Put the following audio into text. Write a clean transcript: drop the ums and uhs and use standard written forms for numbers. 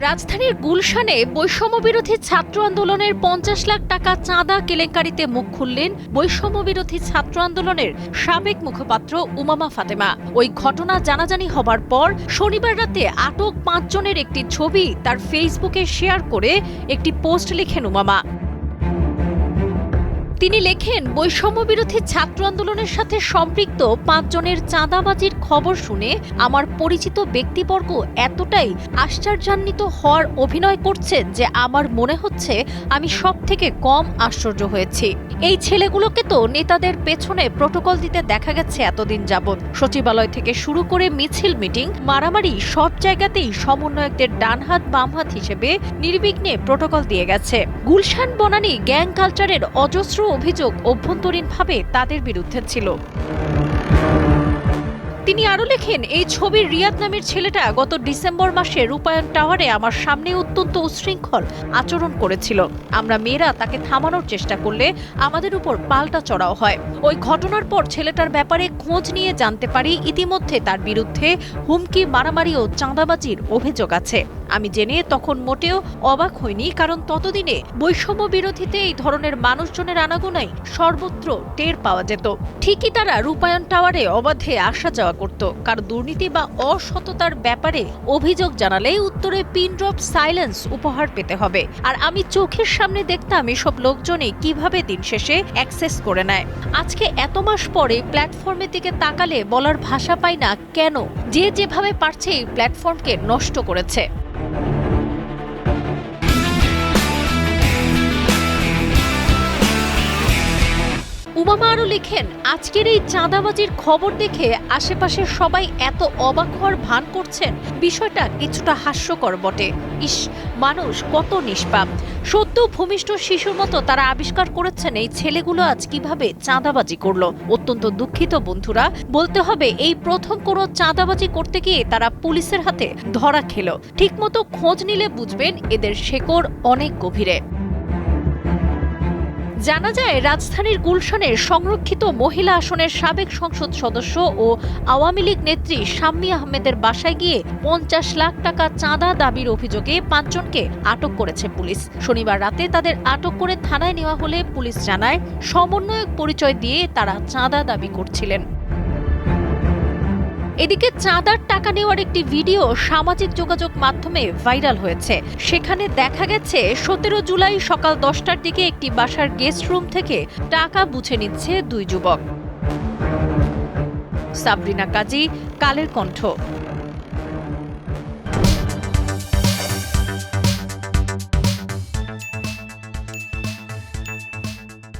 রাজধানীর গুলশানে বৈষম্যবিরোধী ছাত্র আন্দোলনের ৫০ লাখ টাকা চাঁদা কেলেঙ্কারিতে মুখ খুললেন বৈষম্যবিরোধী ছাত্র আন্দোলনের সাবেক মুখপাত্র উমামা ফাতেমা। ওই ঘটনা জানাজানি হবার পর শনিবার রাতে আটক ৫ জনের একটি ছবি তার ফেসবুকে শেয়ার করে একটি পোস্ট লেখেন উমামা। তিনি লেখেন, বৈষম্যবিরোধী ছাত্র আন্দোলনের সাথে সম্পৃক্ত ৫ জনের চাঁদাবাজির খবর শুনে আমার পরিচিত ব্যক্তিবর্গ এতটাই আশ্চর্যান্বিত হওয়ার অভিনয় করছেন যে আমার মনে হচ্ছে আমি সবথেকে কম আশ্চর্য হয়েছি। এই ছেলেগুলোকে তো নেতাদের পেছনে প্রটোকল দিতে দেখা গেছে এতদিন যাবৎ। সচিবালয় থেকে শুরু করে মিছিল, মিটিং, মারামারি সব জায়গাতেই সমন্বয়কদের ডানহাত বামহাত হিসেবে নির্বিঘ্নে প্রটোকল দিয়ে গেছে। গুলশান বনানী গ্যাং কালচারের অজস্র অভিযোগ অভ্যন্তরীণভাবে তাদের বিরুদ্ধে ছিল। তিনি আরো লেখেন, এই ছবির রিয়াদ নামের ছেলেটা গত ডিসেম্বর মাসে রূপায়ণ টাওয়ারে আমার সামনে অত্যন্ত উচ্ছৃঙ্খল আচরণ করেছিল। আমরা মেয়েরা তাকে থামানোর চেষ্টা করলে আমাদের উপর পাল্টা চড়াও হয়। ওই ঘটনার পর ছেলেটার ব্যাপারে খোঁজ নিয়ে জানতে পারি ইতিমধ্যে তার বিরুদ্ধে হুমকি, মারামারি ও চাঁদাবাজির অভিযোগ আছে। আমি জেনে তখন মোটেও অবাক হইনি, কারণ ততদিনে বৈষম্য বিরোধীতে এই ধরনের মানুষজনের আনাগোনাই সর্বত্র টের পাওয়া যেত। ঠিকই তারা রূপায়ণ টাওয়ারে অবাধে আসা যাওয়া করত। কার দুর্নীতি বা অসততার ব্যাপারে অভিযোগ জানালে উত্তরে পিন ড্রপ সাইলেন্স উপহার পেতে হবে। আর আমি চোখের সামনে দেখতাম এসব লোকজনই কিভাবে দিন শেষে অ্যাক্সেস করে নেয়। আজকে এত মাস পরে প্ল্যাটফর্মের দিকে তাকালে বলার ভাষা পাই না কেন যে যেভাবে পারছে এই প্ল্যাটফর্মকে নষ্ট করেছে। উমামা আরো লেখেন, আজকের এই চাঁদাবাজির খবর দেখে আশেপাশের সবাই এত অবাক হওয়ার ভান করছেন, বিষয়টা কিছুটা হাস্যকর বটে। ইস, মানুষ কত নিষ্পাপ! সদ্য ভূমিষ্ঠ শিশুর মতো তারা আবিষ্কার করেছেন এই ছেলেগুলো আজ কিভাবে চাঁদাবাজি করলো। অত্যন্ত দুঃখিত বন্ধুরা, বলতে হবে এই প্রথম কোনো চাঁদাবাজি করতে গিয়ে তারা পুলিশের হাতে ধরা খেলো। ঠিকমতো খোঁজ নিলে বুঝবেন এদের শেকড় অনেক গভীরে। জানা যায়, রাজধানীর গুলশানের সংরক্ষিত মহিলা আসনের সাবেক সংসদ সদস্য ও আওয়ামী লীগ নেত্রী শাম্মী আহমেদের বাসায় গিয়ে ৫০ লাখ টাকা চাঁদা দাবির অভিযোগে ৫ জনকে আটক করেছে পুলিশ। শনিবার রাতে তাদের আটক করে থানায় নেওয়া হলে পুলিশ জানায়, সমন্বয়ক পরিচয় দিয়ে তারা চাঁদা দাবি করছিলেন। এদিকে চাঁদার টাকা নেওয়ার একটি ভিডিও সামাজিক যোগাযোগ মাধ্যমে ভাইরাল হয়েছে। সেখানে দেখা গেছে ১৭ জুলাই সকাল ১০টার দিকে একটি বাসার গেস্ট রুম থেকে টাকা বুঝে নিচ্ছে দুই যুবক। সাবরিনা কাজী, কালের কণ্ঠ।